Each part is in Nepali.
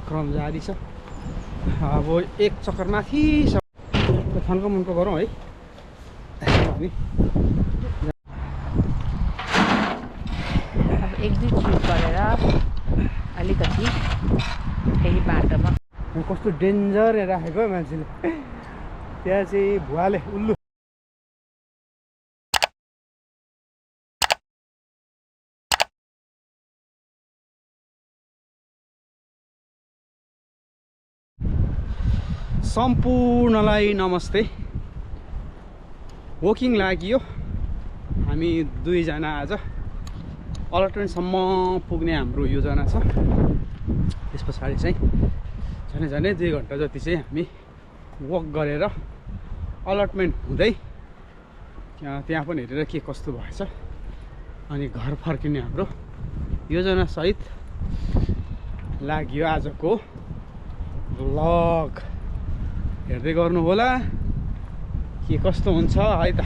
क्रम जारी छ। अब एक चक्कर माथि थन्को मुनको गरौँ है। अब एक दुई ट्रिप गरेर अलिकति फेरि बाटोमा कस्तो डेन्जर राखेको मान्छेले त्यहाँ चाहिँ भुवाले उल्लु सम्पूर्णलाई नमस्ते। वकिङ लाग्यो हामी दुईजना आज अलर्टमेन्टसम्म पुग्ने हाम्रो योजना छ। त्यस पछाडि चाहिँ झनै 2 घन्टा जति चाहिँ हामी वक गरेर अलर्टमेन्ट हुँदै त्यहाँ पनि हेरेर के कस्तो भएछ अनि घर फर्किने हाम्रो योजना सहित लाग्यो आजको भ्लग। हेर्दै गर्नु होला के कस्तो हुन्छ है त।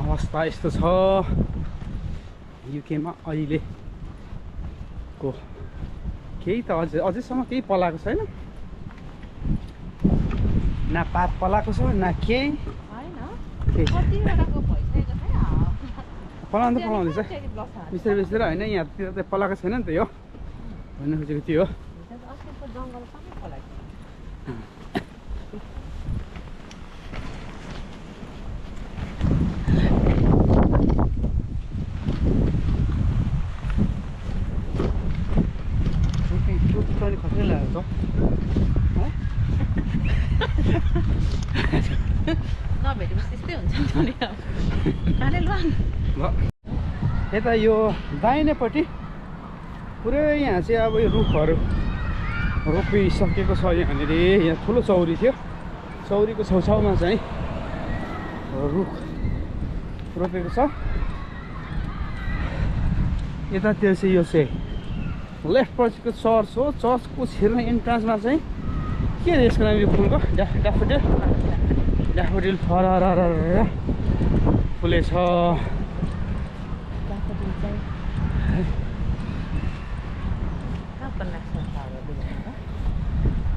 अवस्था यस्तो छ युकेमा अहिलेको। केही त अझैसम्म केही पलाएको छैन, न पात पलाएको छ न केही। पलाउनु त पलाउँदैछ बिस्तारै बिस्तारै होइन। यहाँतिर त पलाएको छैन नि त। यो भन्नु खोजेको त्यो हो। खतरै लागेको नभेटेपछि त्यस्तै हुन्छ नि। यता यो दाहिनेपट्टि पुरै यहाँ चाहिँ अब यो रुखहरू रोपिसकेको छ। यहाँनिर यहाँ ठुलो चौरी थियो, चौरीको छेउछाउमा चाहिँ रुख रोपेको छ। यतातिर चाहिँ यो चाहिँ लेफ्ट पछिको चर्च हो। चर्चको छिर्ने इन्ट्रान्समा चाहिँ के अरे यसको नाम यो फुलको ड्याफोडिल फरर फुलेछ।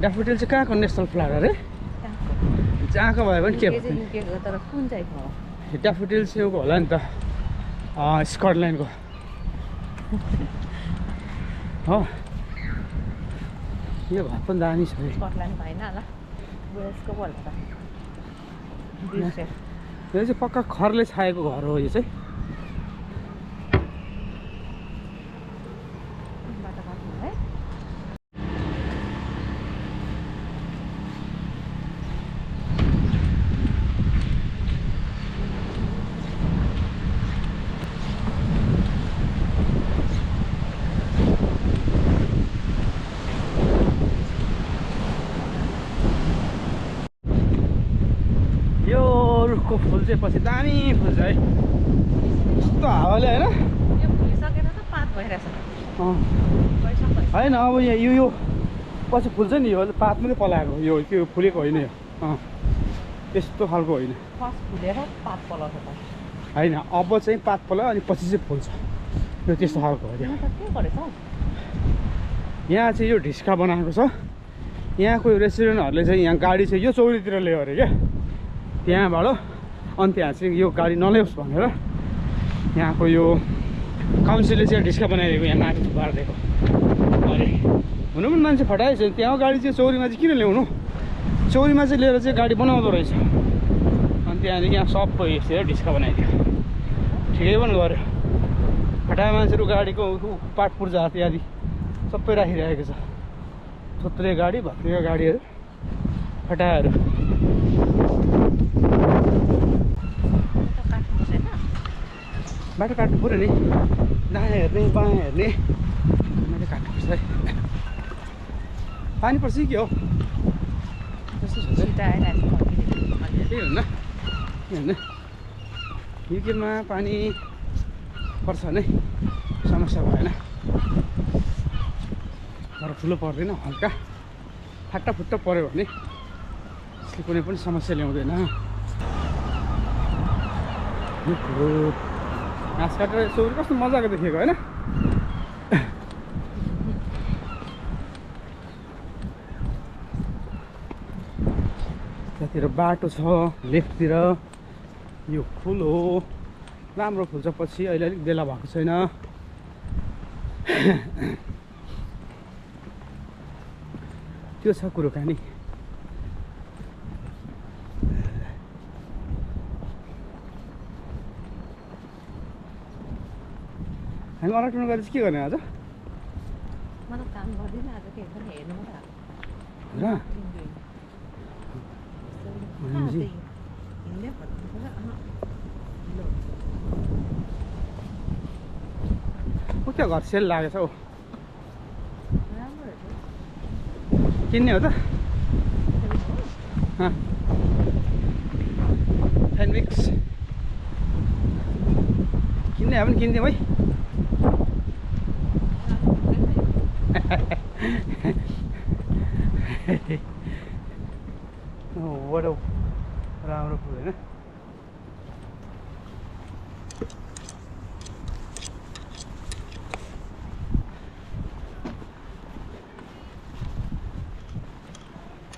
ड्याफोडिल चाहिँ कहाँको नेसनल फ्लावर अरे? जहाँको भयो भने के हो? ड्याफोडिल चाहिँ होला नि त स्कटल्यान्डको हो। यो घर पनि दामी छ। यो चाहिँ पक्का खरले छाएको घर हो यो चाहिँ। रुखको फुल चाहिँ पछि दामी फुल्छ है यस्तो हावाले होइन। होइन अब यहाँ यो पछि फुल्छ नि। यो पात मात्रै पलाएको यो त्यो फुलेको होइन। यो त्यस्तो खालको होइन होइन। अब चाहिँ पात पलायो अनि पछि चाहिँ फुल्छ यो त्यस्तो खालको हो। यहाँ चाहिँ यो ढिस्का बनाएको छ। यहाँको रेस्टुरेन्टहरूले चाहिँ यहाँ गाडी चाहिँ यो चौरीतिर ल्यायो अरे क्या। त्यहाँबाट अनि त्यहाँ चाहिँ यो गाडी नल्याओस् भनेर यहाँको यो काउन्सिलले चाहिँ ढिस्का बनाइदिएको यहाँ माथि पारिदिएको अरे। हुनु पनि मान्छे फटाएछ त्यहाँ गाडी चाहिँ चौरीमा चाहिँ किन ल्याउनु? चौरीमा चाहिँ लिएर चाहिँ गाडी बनाउँदो रहेछ। अनि त्यहाँदेखि यहाँ सबै यस्तो ढिस्का बनाइदियो। ठिकै पनि गऱ्यो। फटाए मान्छेहरू गाडीको पाट पूर्जा इत्यादि सबै राखिरहेको छ। थुत्रे गाडी भत्रिका गाडीहरू फटाएर बाटो काट्नु पऱ्यो नि। दायाँ हेर्ने बायाँ हेर्ने मैले काट्नुपर्छ है। पानी पर्छ के हो त्यस्तो छ त्यही हुन्न युकेमा पानी पर्छ नै समस्या भएन। तर ठुलो पर्दैन, हल्का फाट्टा फुट्टा पऱ्यो भने यसले कुनै पनि समस्या ल्याउँदैन। घाँस काटेर यसो कस्तो मजाको देखेको होइन त्यतातिर बाटो छ लेफ्टतिर यो फुल हो राम्रो फुल्छ पछि अहिले अलिक बेला भएको छैन त्यो छ कुरोकानी हामी अराक्टुन गएर चाहिँ के गर्ने आज म त काम गर्दिनँ आज के पनि हेर्नु मात्रै र हिँड्दै त्यो घर सेल लागेछ हौ राम्रो किन्ने हो त फ्यानमिक्स किन्ने हो भने किनिदिउँ है बडो राम्रो फुल होइन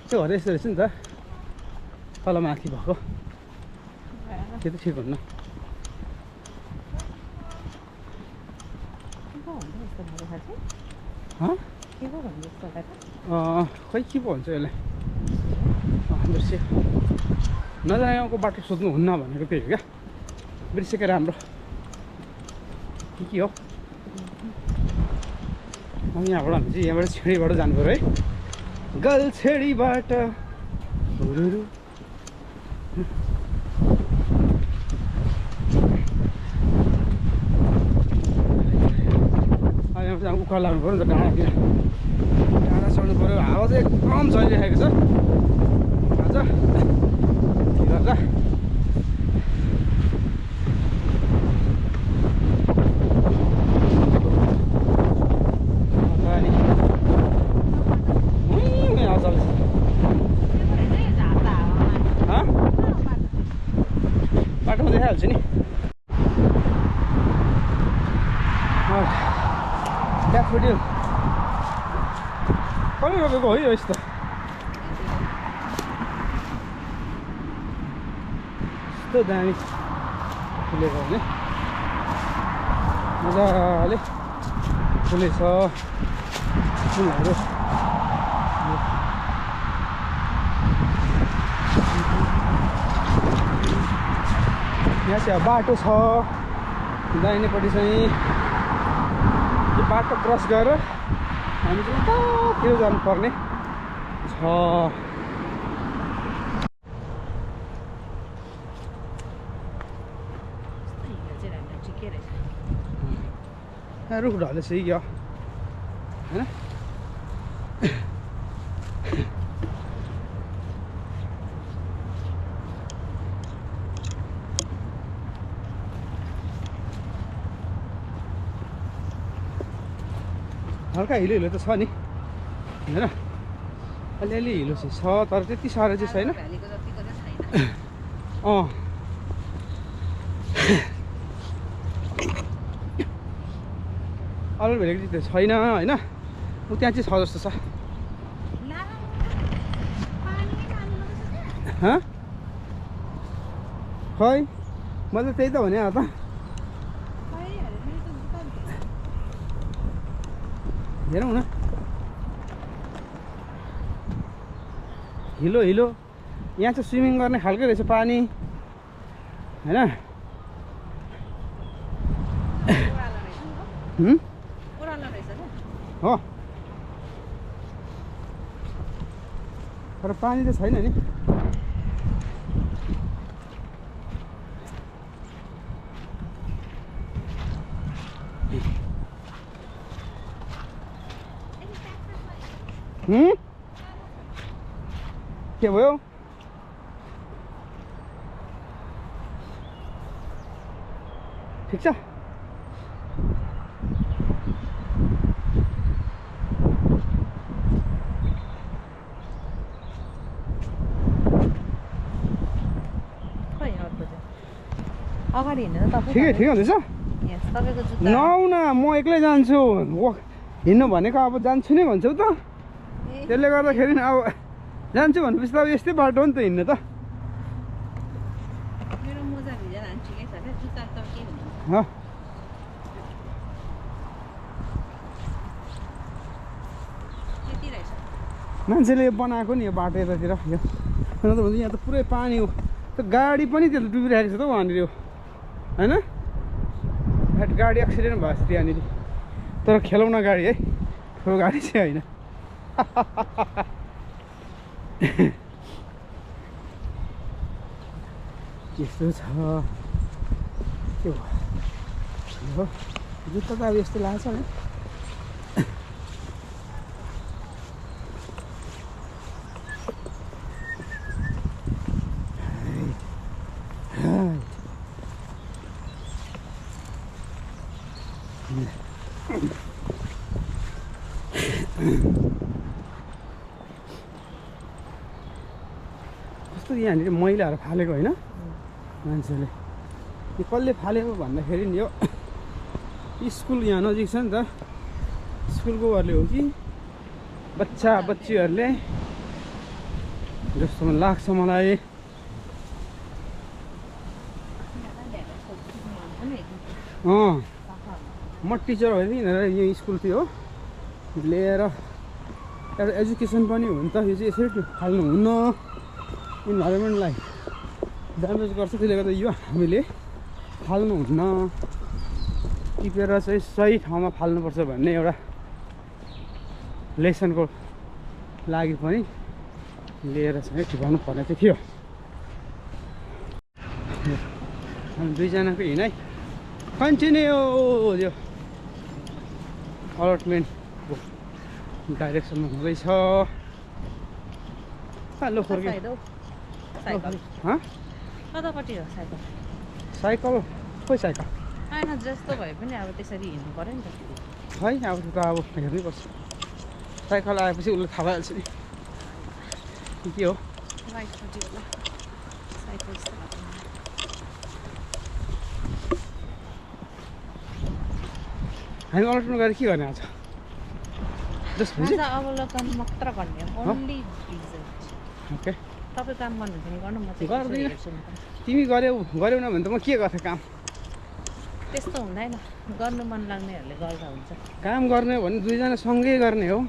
त्यो घर यस्तो रहेछ नि त तल माथि भएको त्यो त ठिक हुन्न खै के पो भन्छ यसलाई बिर्स्यो नजानेको बाटो सोध्नु हुन्न भनेको त्यही हो क्या बिर्सेकै राम्रो के हो अनि यहाँबाट हामी चाहिँ यहाँबाट छेडीबाट जानु पऱ्यो है गलछेडीबाट उकालो लाग्नु पऱ्यो नि त डाँडातिर डाँडा चढ्नु पऱ्यो हावा चाहिँ एकदम चलिरहेको छ आज के गर्दा बाटोमा देखाइहाल्छु नि ड्याफोडिल कसले रोपेको हो यो यस्तो यस्तो दामी फुलेको हो नि मजाले फुलेछ फुलहरू यहाँ चाहिँ बाटो छ दाहिनेपट्टि चाहिँ यो बाटो क्रस गरेर हामी चाहिँ उतातिर जानुपर्ने छ रुख ढलेछ क्या होइन हल्का हिलो हिलो त छ नि होइन अलिअलि हिलो चाहिँ छ तर त्यति साह्रो चाहिँ छैन अरू भेलेको चाहिँ छैन होइन ऊ त्यहाँ चाहिँ छ जस्तो छ खै मैले त्यही त भने त हेरौँ न हिलो हिलो यहाँ चाहिँ स्विमिङ गर्ने खालकै रहेछ पानी होइन हो तर पानी त छैन नि के भयो ठिक छ अगाडि हिँड्नु तपाईँ ठिकै हुँदैछ यस तपाईँको जुत्ता नआउ न म एक्लै जान्छु हिँड्नु भनेको अब जान्छु नै भन्छौ त त्यसले गर्दाखेरि अब जान्छु भनेपछि त अब यस्तै बाटो हो नि त हिँड्नु त मेरो मोजा भिजेर हान्छ ठिकै छ क्या जुत्ता त के हुन्छ त्यति रहेछ मान्छेले बनाएको नि यो बाटो यतातिर यो अन्त भन्छ यहाँ त पुरै पानी हो त्यो गाडी पनि त्यसले डुबिरहेको छ त वहाँनिर यो होइन गाडी एक्सिडेन्ट भएछ त्यहाँनिर तर खेलाउन गाडी है ठुलो गाडी चाहिँ होइन यस्तो छ के हो जुत्ता त अब यस्तो लाग्छ है कस्तो यहाँनिर मैलाहरू फालेको होइन मान्छेले यो कसले फालेको भन्दाखेरि नि यो स्कुल यहाँ नजिक छ नि त स्कुलकोहरूले हो कि बच्चीहरूले जस्तो लाग्छ मलाई म टिचर भएर यिनीहरू यो स्कुल थियो लिएर एउटा एजुकेसन पनि हो नि त यो चाहिँ यसरी फाल्नु हुन्न इन्भाइरोमेन्टलाई ड्यामेज गर्छ त्यसले गर्दा यो हामीले फाल्नुहुन्न टिपेर चाहिँ सही ठाउँमा फाल्नुपर्छ भन्ने एउटा लेसनको लागि पनि लिएर चाहिँ टिपाउनु पर्ने चाहिँ थियो हामी दुईजनाको हिँडाइ कन्टिन्यू यो अलटमेन्टको डाइरेक्सनमा हुँदैछ लो फर्के कतापट्टि हो साइकल साइकल खोइ साइकल होइन जस्तो भए पनि अब त्यसरी हिँड्नु पऱ्यो नि त है अब त्यो त अब हेर्नैपर्छ साइकल आएपछि उसले थाहा भइहाल्छ नि के हो राइटपट्टि होला साइकल हामी अलटमेन्ट गरेर के गर्ने आज अवलोकन मात्र गर्ने ओन्ली ओके तपाईँ काम गर्नुहुन्छ भने गर्नु म चाहिँ गर्दिनँ हेर्छु नि त। तिमी गऱ्यौ न भने त म के गर्थेँ काम त्यस्तो हुँदैन गर्नु मन लाग्नेहरूले गर्दा हुन्छ काम गर्ने हो भने दुईजना सँगै गर्ने हो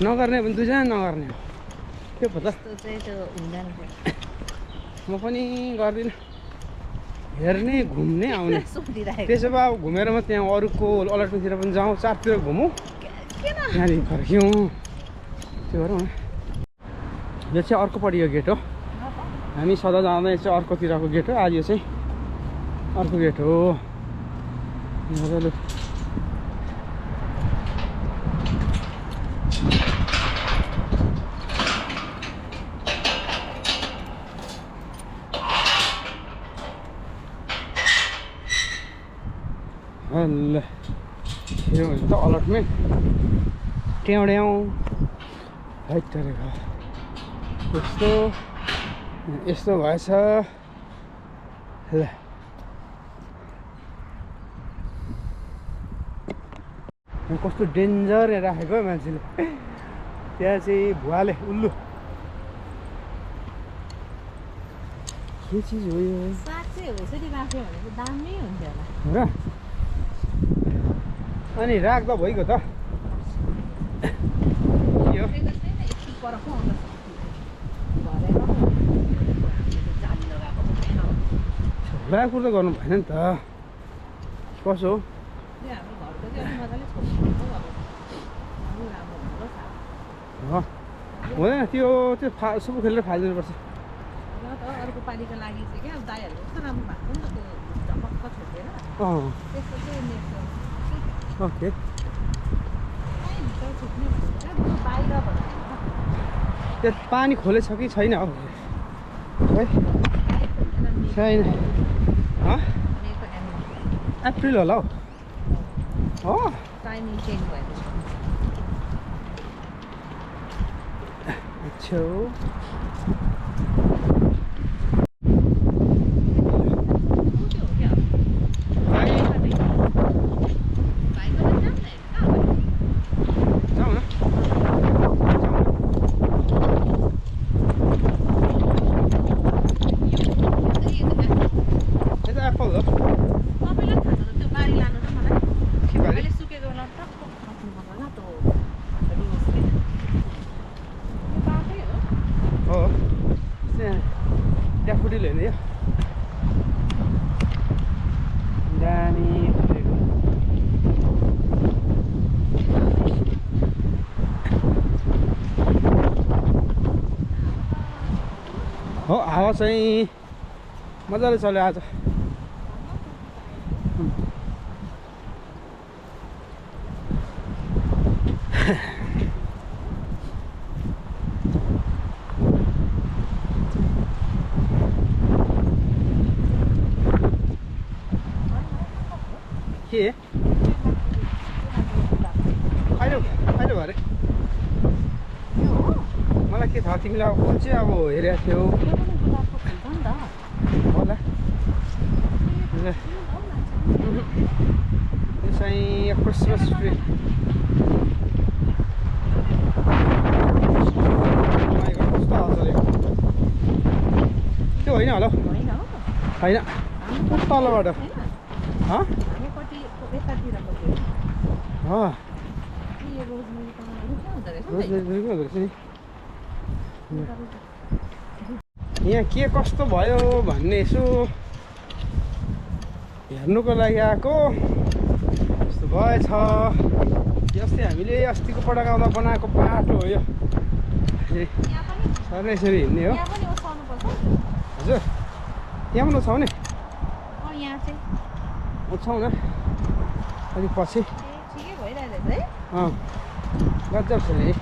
नगर्ने हो भने दुईजना नगर्ने हो के पो त त्यस्तो चाहिँ त्यो हुँदैन म पनि गर्दिनँ हेर्ने घुम्ने आउने सोधिरहेको त्यसो भए अब घुमेर म त्यहाँ अरूको अलटमेन्टतिर पनि जाउँ चारतिर घुमौँ त्यहाँदेखि फर्क्यौँ त्यो गरौँ न यो चाहिँ अर्कोपट्टि यो गेट हो हामी सदा जाँदा चाहिँ अर्कोतिरको गेट हो आज यो चाहिँ अर्को गेट हो मजाले ल यो हुन्छ त अलटमेन्ट ट्याउड्याउँ हैटरेको यस्तो यस्तो भएछ ल कस्तो डेन्जर राखेको है मान्छेले त्यहाँ चाहिँ भुवाले उल्लु के चिज हो यो साग चाहिँ हो यसरी राख्यो भने चाहिँ दामी हुन्थ्यो होला र अनि राख्दा भइगयो त के हो लाखुर त गर्नु भएन नि त कसो हो हुँदैन त्यो सुबु खेलेर फालिदिनुपर्छ अर्को पालिको लागि चाहिँ क्या दाइहरूले कस्तो राम्रो भएको नि त त्यो झपक्क छोडेर त्यस्तो चाहिँ नेक्स्ट ओके छुट्ने भनेर बाहिर भन्नु त्यो पानी खोलेछ कि छैन हौ है छैन अप्रिल होला हौ हो टाइमिङ चेन्ज भएको छ अच्छा दामी फुलेको हो हावा चाहिँ मजाले चल्यो आज के अहिले अहिले भयो अरे मलाई के थाहा तिमीलाई अब कुन चाहिँ अब हेरेको थियो होला यो चाहिँ क्रिसमस ट्री कस्तो हावा चलेको त्यो होइन होला होइन तलबाट यहाँ के कस्तो भयो भन्ने यसो हेर्नुको लागि आएको यस्तो भएछ यस्तै हामीले अस्तिको पटक आउँदा बनाएको बाटो हो यो सर यसरी हिँड्ने हो हजुर यहाँ पनि उठाउने उठाउँ न अलिक पछि गजब छ नि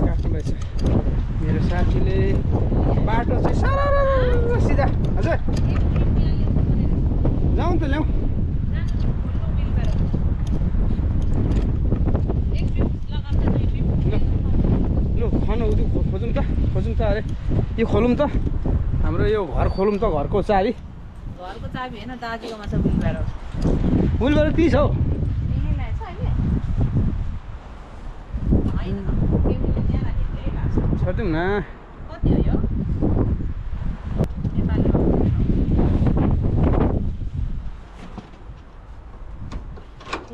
काट्नु रहेछ मेरो साथीले बाटो चाहिँ साह्रो सिधा हजुर जाउँ त ल्याउँ लु खन खोजौँ त अरे यो खोलौँ त हाम्रो यो घर खोलौँ त घरको चाबी होइन दाजुकोमा छ विलब्यारो विलब्यारो 30 हौ छोडिदिउँ न कति हो यो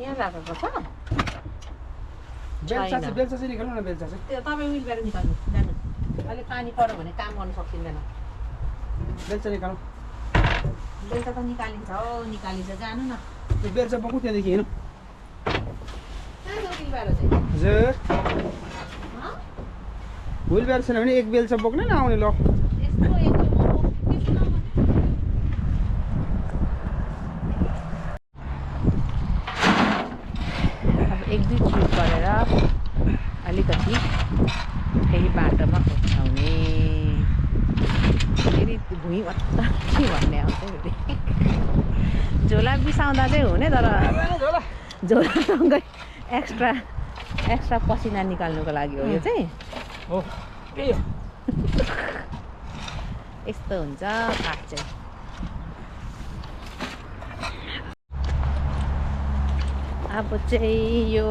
यहाँ राखेको छ बेल्चा चाहिँ निकाल्नु न बेल्चा चाहिँ त्यो तपाईँ विलब्यारो निकाल्नु जानु अहिले पानी पऱ्यो भने काम गर्नु सकिँदैन बेल्चा निकाल्नु बेल्चा त निकालिन्छ हो निकालिन्छ जानु न त्यो बेल्चा बोक्नु त्यहाँदेखि हेर्नु कहाँ छ विलब्यारो चाहिँ हजुर विलब्यारो छैन भने एक बेल्चा बोक्ने न आउने ल एक दुई ट्रिप गरेर अलिकति फेरि बाटोमा खोज्छाउने फेरि भुइँ भत्ता के भन्ने आउँछ फेरि झोला बिसाउँदा चाहिँ हुने तर झोलासँगै एक्स्ट्रा पसिना निकाल्नुको लागि हो यो चाहिँ हो त्यही हो यस्तो हुन्छ काठ चाहिँ अब चाहिँ यो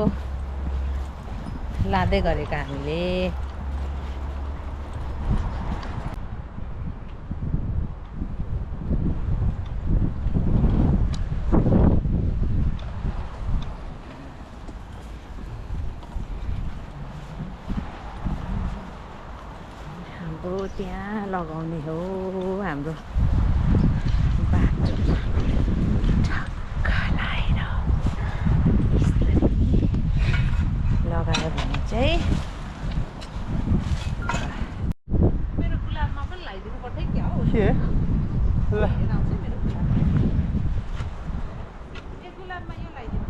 लाँदै गरेको हामीले त्यहाँ लगाउने हो हाम्रो बाटो ठक्क लाएर लगायो भने चाहिँ मेरो गुलाबमा पनि लगाइदिनु पर्छ क्या हो के ल गुलाबमा यो लगाइदिनु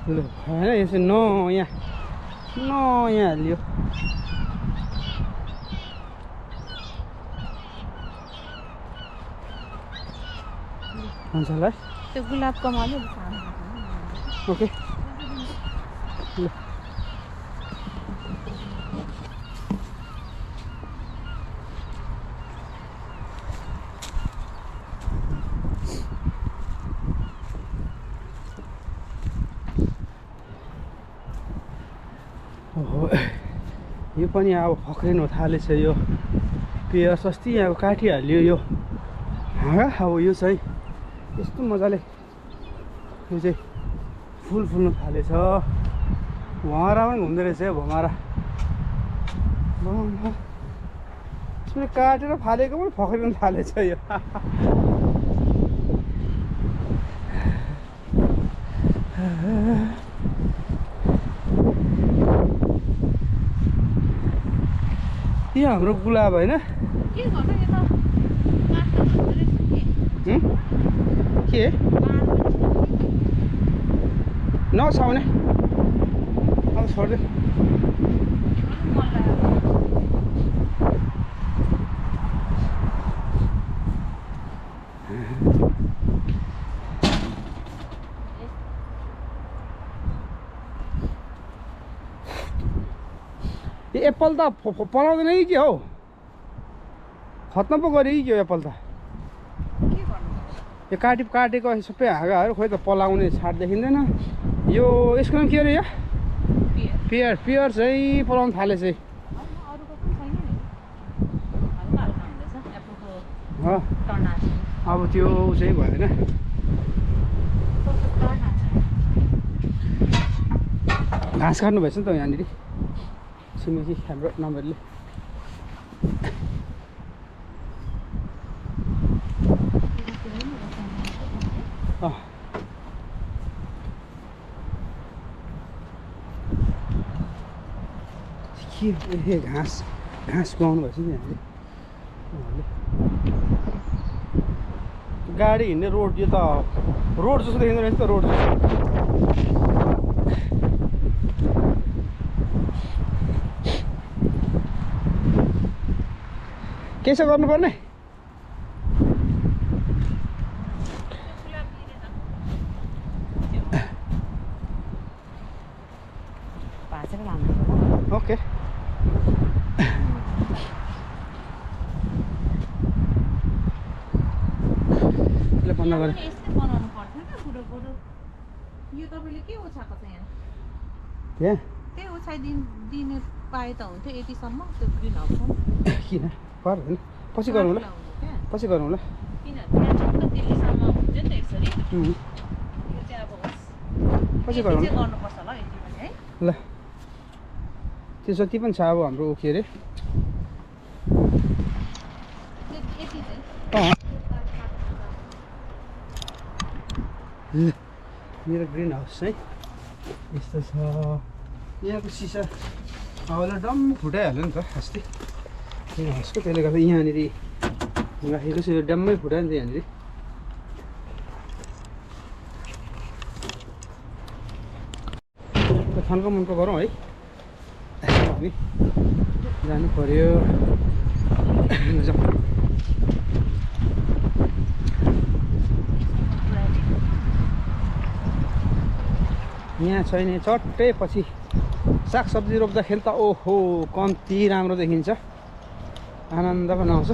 ल होइन यसो नयाँ हालियो हुन्छ ल त्यो गुलाबको माले ओके ल यो पनि अब फक्रिनु थालेछ यो पेयर अस्ति यहाँको काटिहाल्यो यो हाँगा अब यो चाहिँ यस्तो मजाले यो चाहिँ फुल फुल्नु थालेछ भमरा पनि घुम्दो रहेछ भमरा यसले काटेर फालेको पनि फक्रिनु थालेछ यो यो हाम्रो गुलाब होइन के नछाउने अब छोड्दै यो एप्पल त पलाउँदैन कि के हौ खत्तम पो गऱ्यो कि के हो एप्पल त यो काटेको सबै हाँगाहरू खोइ त पलाउने छाट देखिँदैन यो यसको नाम के अरे यो पियर चाहिँ पलाउनु थालेछ अब त्यो चाहिँ भएन घाँस काट्नु भएछ नि त यहाँनिर छिमेकी हाम्रो नम्बरले के घाँस कुहाउनु भएछ नि यहाँले गाडी हिँड्ने रोड यो त रोड जस्तो देखिँदो रहेछ त रोड जस्तो के छ गर्नुपर्ने ओके बन्द गरे यो तपाईले के ओछाको छ यहाँ त्यहाँ त्यही ओछाइदिने पाए त हुन्थ्यो यतिसम्म त्यो ग्रिन हाउस किन पर्दैन पछि गरौँ होला पछि गरौँ होला किनभने यहाँ छक्क दिल्लीसम्म हुन्छ नि त यसरी यो चाहिँ अब पछि गरौँ गर्नुपर्छ होला यति पनि है ल त्यो जति पनि छ अब हाम्रो के अरे मेरो ग्रिन हाउस चाहिँ यस्तो छ यहाँको सिसा हावाले डम्म फुटाइहाल्यो नि त अस्ति ग्रिन हाउसको त्यसले गर्दा यहाँनिर राखेको छ यो डम्मै फुटायो नि त यहाँनिर थन्को मुन्को गरौँ है हामी जानु पर्यो यहाँ छैन चट्टै पछि सागसब्जी रोप्दाखेरि त ओहो कम्ती राम्रो देखिन्छ आनन्द पनि आउँछ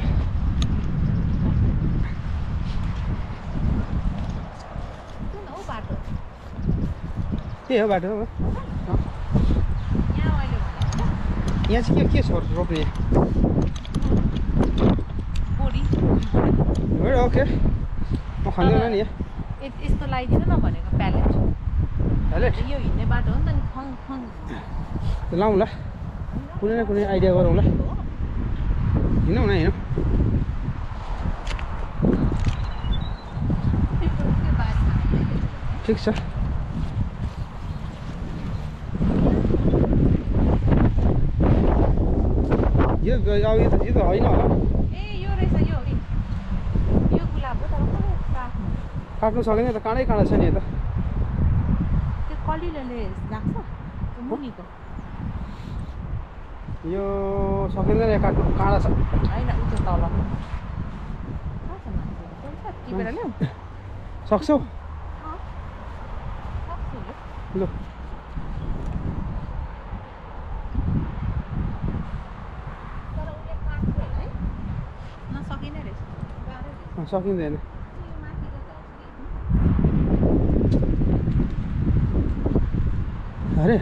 के हो बाटो यहाँ चाहिँ के छ रोप्ने ओके म खाँदैन नि यस्तो लगाइदिनु न भनेको प्यालेट यो हिँड्ने बाटो हो नि त नि खङ खङ लाउँ ल कुनै न कुनै आइडिया गरौँ ल हिँडौँ न हिँडौँ ठिक छ यो अब यो त होइन होला ए यो रहेछ यो गुलाब हो तर काट्नु सकेन त काँडै काँडा छ नि यता त्यो कलिलोले लाग्छ मुनिको यो सकिँदैन काट्नु काँडा छ होइन उयो तल टिपेर ल्याऊ सक्छौ लु सकिँदैन अरे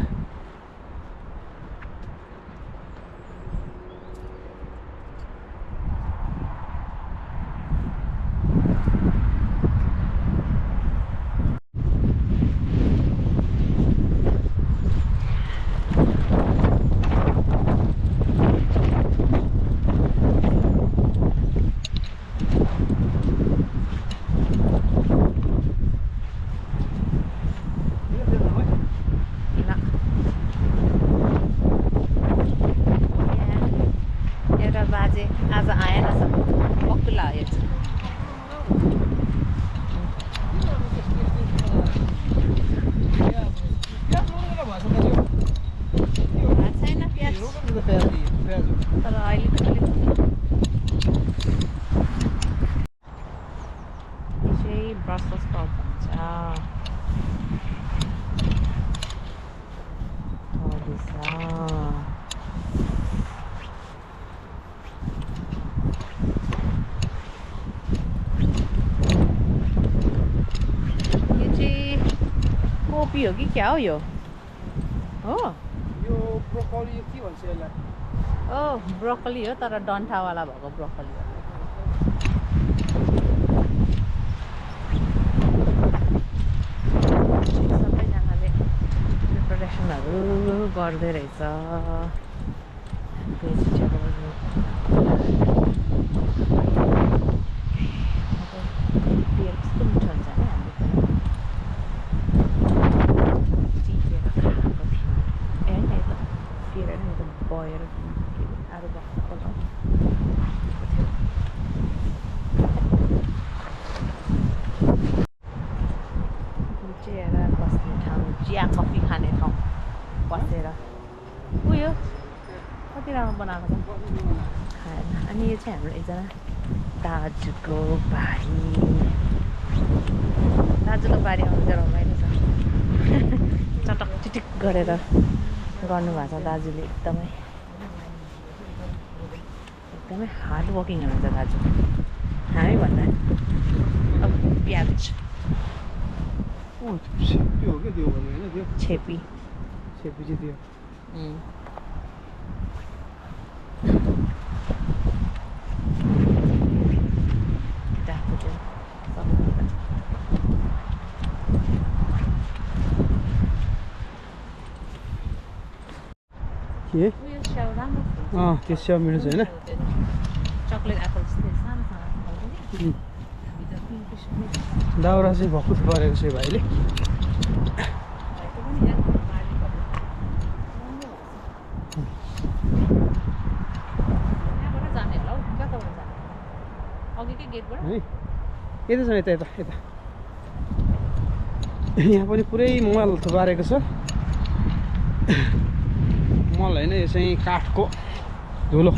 Brussels sprout भन्छ यो चाहिँ कोपी हो कि क्या हो यो हो यो ब्रोकोली के भन्छ यसलाई ओ ब्रोकोली हो तर डन्ठावाला भएको ब्रोकोली हो सबैजनाले प्रिपरेसनहरू गर्दै रहेछ भेजिटेबल बियर कस्तो मिठो हुन्छ नि हामीले टिपेर खाएको थियो होइन यता बियर होइन एकदम बएर अरू भएको गुल्चेर बस्ने ठाउँ चिया कफी खाने ठाउँ बसेर उयो कति राम्रो बनाएको छ खाएन अनि यो चाहिँ हाम्रो एकजना दाजुको बारी आउनु चाहिँ रमाइलो छ चटक चिटिक गरेर गर्नुभएको छ दाजुले एकदमै हार्ड वर्किङ हुनुहुन्छ दाजु हामी भन्दा अब प्याज त्यो हो क्या त्यो भन्नु होइन त्यो छेपी चाहिँ त्यो के उयो स्याउ राम्रो फुल्छ त्यो स्याउ मिठो छ होइन चक्लेट एप्पल जस्तै सानो सानो खालको नि भित्र पिङ्किस दाउरा चाहिँ भक्कुस परेको छ भाइले भएको पनि यहाँ बारी पर्यो राम्रो यहाँबाट जाने होला हौ कताबाट जाने अघिकै गेटबाट है यता छ यता यहाँ पनि पुरै मल थुपारेको छ मल होइन यो चाहिँ काठको धुलो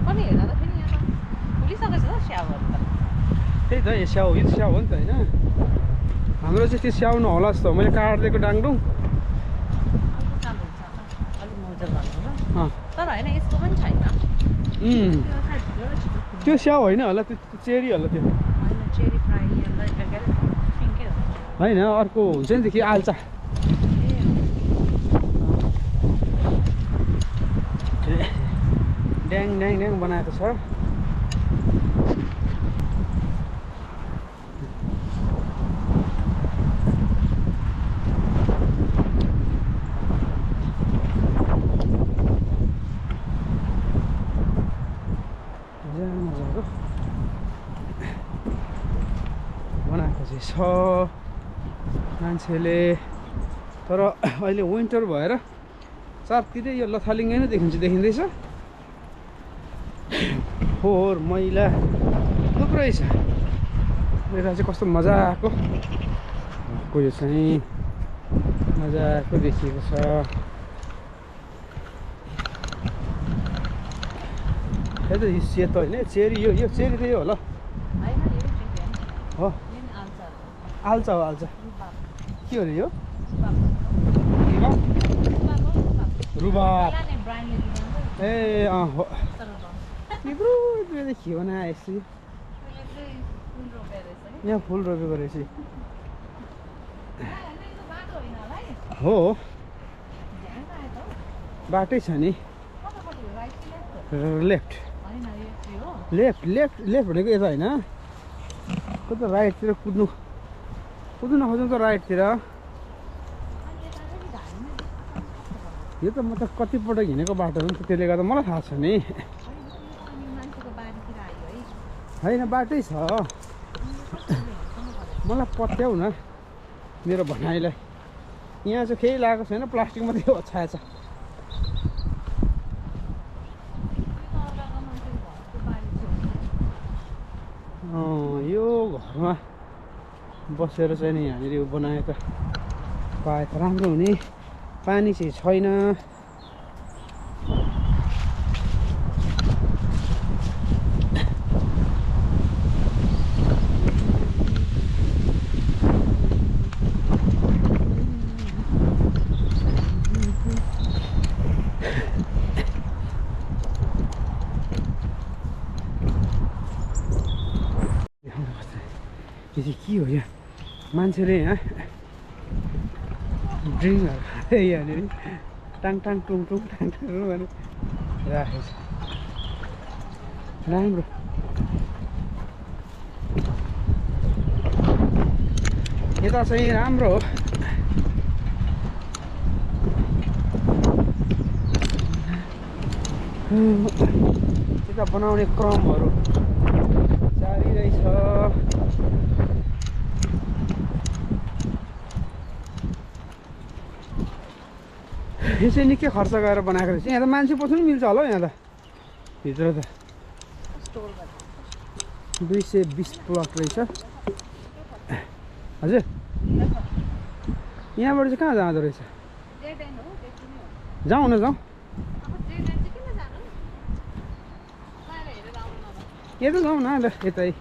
पनि हेर्दा त फेरि यहाँ त फुलिसकेको छ त स्याउहरू त त्यही त यो स्याउ यो स्याउ हो नि त होइन हाम्रो चाहिँ त्यो स्याउ नहोला जस्तो मैले काटिदिएको डाङडुङ अलिक मजा गर्नु तर होइन यसको पनि छैन त्यो स्याउ होइन होला त्यो चेरी होला त्यो होइन चेरी फ्राई पिङ्कै होइन अर्को हुन्छ नि देखि आल्चा ड्याङ ड्याङ ड्याङ बनाएको छ बनाएको चाहिँ छ मान्छेले तर अहिले विन्टर भएर चारतिरै यो लथालिङ्गै नै देखिँदैछ फोहोर मैला थुप्रै छ यता चाहिँ कस्तो मजाको यो चाहिँ मजाको देखिएको छ यो त सेतो होइन चेरी यो चेरी त यो होला हो आल्चा हो आल्चा के हो अरे यो रुबाब ए अँ हो देखियो न यसरी यहाँ फुल रोपेको रहेछ हो बाटै छ नि लेफ्ट भनेको यता होइन कता राइटतिर कुद्नु नखोज्नु त राइटतिर यो त म त कतिपटक हिँडेको बाटो हो नि त त्यसले गर्दा मलाई थाहा छ नि होइन बाटै छ मलाई पत्याउ न मेरो भनाइलाई यहाँ चाहिँ केही लागेको छैन प्लास्टिक मात्रै ओछ्याएछ यो घरमा बसेर चाहिँ नि हामीले बनाए त पाए त राम्रो हुने पानी चाहिँ छैन यो चाहिँ के हो यहाँ मान्छेले यहाँ ड्रिङ्कहरू खाँदै यहाँनिर टाङ टाङ टुङ टुङ टाङ टाङ भने राखेको छ राम्रो यता चाहिँ राम्रो हो यता बनाउने क्रमहरू जारी रहेछ यो चाहिँ निकै खर्च गरेर बनाएको रहेछ यहाँ त मान्छे पस्नु पनि मिल्छ होला हौ यहाँ त भित्र त 220 प्लट रहेछ हजुर यहाँबाट चाहिँ कहाँ जाँदो रहेछ जाउँ न जाउँ यता जाउँ न ल यतै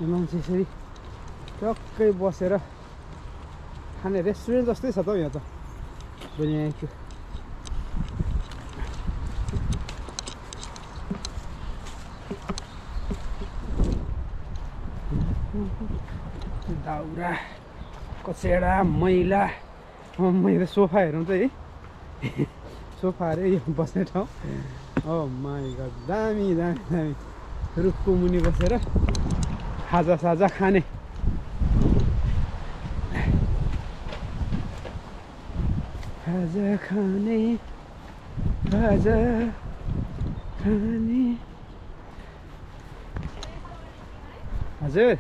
मान्छे यसरी टक्कै बसेर खाने रेस्टुरेन्ट जस्तै छ त हौ यहाँ त बनाएको दाउरा कचेडा मैला मैले सोफा हेरौँ त है सोफा अरे यो बस्ने ठाउँ ओ माई गड दामी दामी दामी रुखको मुनि बसेर खाजा साजा खाने खाजा खाने खाजा खाने हजुर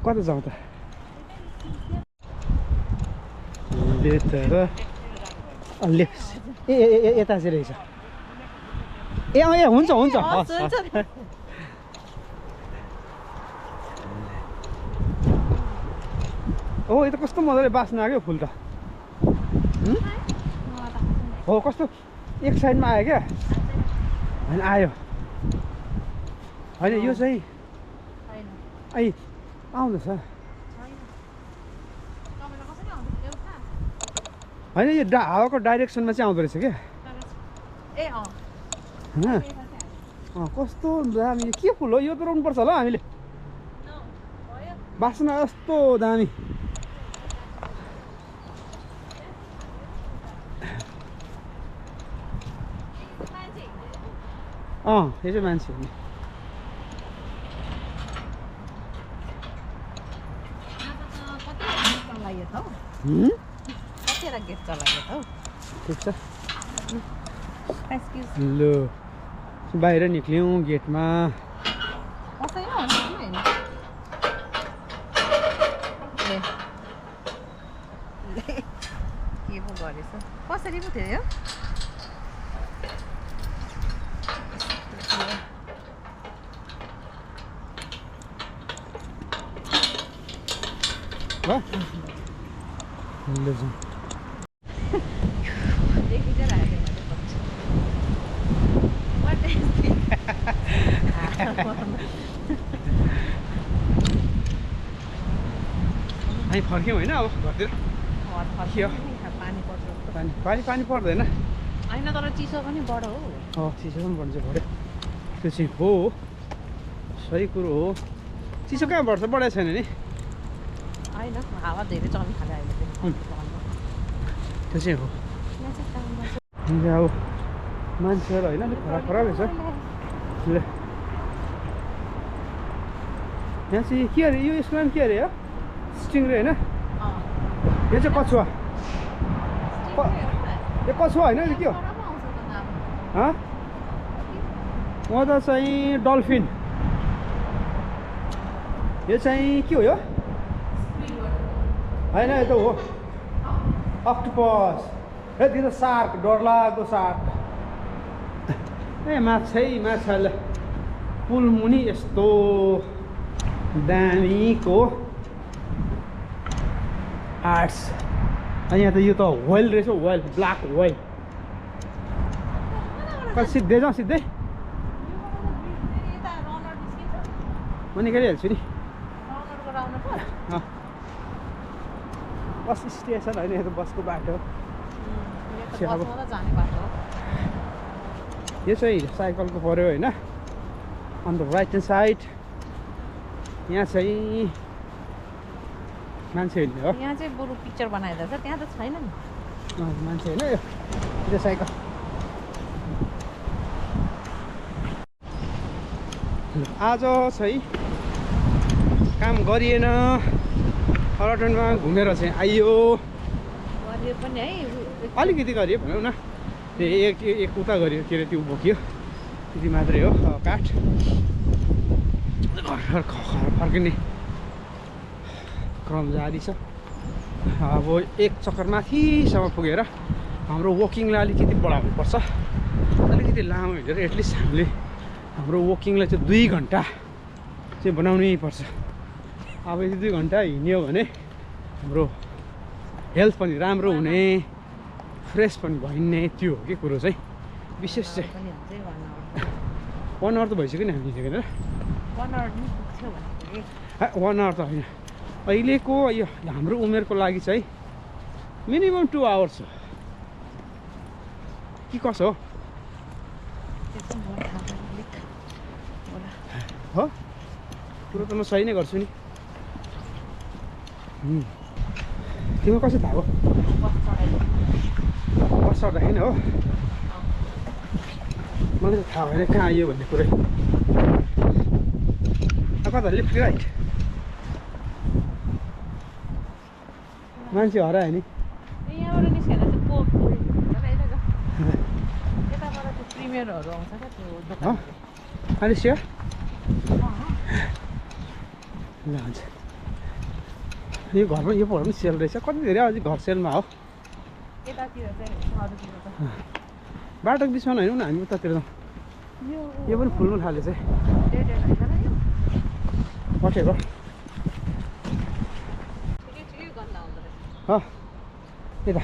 कता जाउँ त तर ए यता चाहिँ रहेछ ए हुन्छ हुन्छ हो यो त कस्तो मजाले बास्न आयो फुल त हो कस्तो एक साइडमा आयो क्या होइन आयो होइन यो चाहिँ आउँदैछ होइन यो हावाको डाइरेक्सनमा चाहिँ आउँदो रहेछ क्या होइन कस्तो दामी के फुल हो यो त रोप्नुपर्छ होला हामीले बास्ना कस्तो दामी यो चाहिँ मान्छे हो नि ठिक छ ल बाहिर निक्ल्यौँ गेटमा के पो गरेछ कसरी पो थियो यो हामी फर्क्यौँ होइन अब घरतिर पानी पानी पर्दैन होइन तर चिसो पनि बढो हो चिसो पनि बढ्छ बढ्यो त्यो चाहिँ हो सही कुरो हो चिसो कहाँ बढ्छ बढाएको छैन नि होइन हावा धेरै चल्नु थाल्यो अहिले त्यो चाहिँ हो अब मान्छेहरू होइन अलिक खराब खराब रहेछ ल यहाँ चाहिँ के अरे यो यसको नाम के अरे हो स्टिङरे होइन यो चाहिँ कछुवा यो कछुवा होइन यो के हो म त चाहिँ डल्फिन यो चाहिँ के हो यो होइन यो त हो अक्टोपस ए त्यो त सार्क डरलाग्दो सार्क ए माछा ल पुल मुनि यस्तो दामीको आर्ट्स अनि यहाँ त यो त वेल रहेछ वेल ब्ल्याक वेल कति सिद्धै जाउँ सिधै म निकालिहाल्छु नि बस स्टेसन होइन यो त बसको बाटो यो चाहिँ साइकलको पऱ्यो होइन on the right hand side यहाँ चाहिँ मान्छे हिँड्ने हो यहाँ चाहिँ बरु पिक्चर बनाइदिएको छ त्यहाँ त छैन नि मान्छे होइन यो साइकल आज चाहिँ काम गरिएन पर्यटनमा घुमेर चाहिँ आइयो गरियो पनि है अलिकति गरियो भनौँ न एक उता गरियो के अरे त्यो बोकियो त्यति मात्रै हो काठ घर फर्किने क्रम जारी छ अब एक चक्कर माथिसम्म पुगेर हाम्रो वकिङलाई अलिकति बढाउनु पर्छ अलिकति लामो हिँडेर एटलिस्ट हामीले हाम्रो वकिङलाई चाहिँ 2 घन्टा चाहिँ बनाउनै पर्छ अब यदि 2 घन्टा हिँड्यो भने हाम्रो हेल्थ पनि राम्रो हुने फ्रेस पनि भइने त्यो हो कि कुरो चाहिँ विशेष चाहिँ 1 आवर त भइसक्यो नि हामी हिँडेको 1 आवर नि पुग्थ्यो भनेको 1 आवर त होइन अहिलेको यो हाम्रो उमेरको लागि चाहिँ मिनिमम 2 आवर्स हो कि कसो हो कुरो त म सही नै गर्छु नि तिम्रो कसरी थाहा हो बस चढ्दाखेरि हो मलाई त थाहा भएन कहाँ आइयो भन्ने कुरै कता लेफ्ट राइट मान्छे हरायो नि यहाँबाट निस्केर चाहिँ यताबाट त्यो प्रिमियरहरू आउँछ क्या त्यो दोकान अहिले स्योर ल हुन्छ यो घरमा यो पनि सेल रहेछ कति धेरै अझै घर सेलमा हो यतातिर चाहिँ अरूतिर त बाटोको बिचमा होइन न हामी उतातिर त यो पनि फुल्नु थालेछ है पठेको यता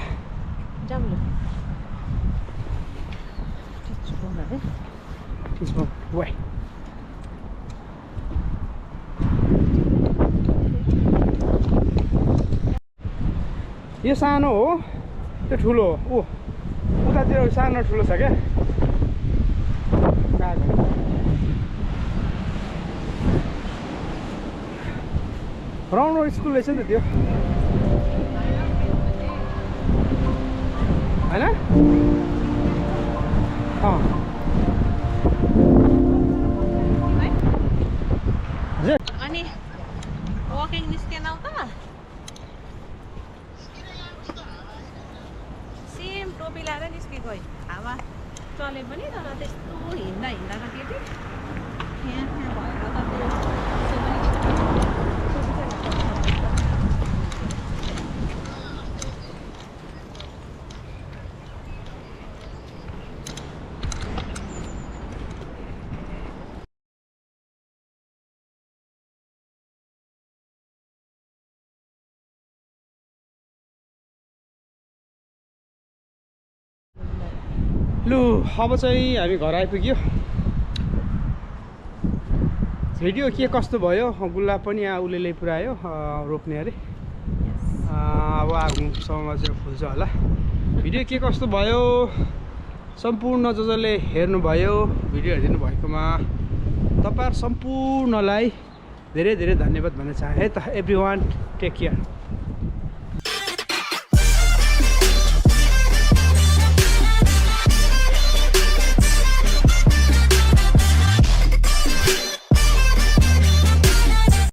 वाइ यो सानो हो त्यो ठुलो हो उतातिर सानो ठुलो छ क्या राउन्ड स्कुल रहेछ नि त त्यो होइन अनि वकिङ निस्केन त सेम टोपी लगाएर निस्केको है हावा चले पनि तर त्यस्तो हिँड्दा त केटी यहाँ भएर त लु अब चाहिँ हामी घर आइपुग्यो भिडियो के कस्तो भयो गुल्ला पनि उसले पुऱ्यायो रोप्ने अरे अब आफ्नो समयमा चाहिँ फुल्छ होला भिडियो के कस्तो भयो सम्पूर्ण जसले हेर्नुभयो भिडियो हेरिदिनु भएकोमा तपाईँहरू सम्पूर्णलाई धेरै धेरै धन्यवाद भन्न चाहे है त एभ्री वान टेक केयर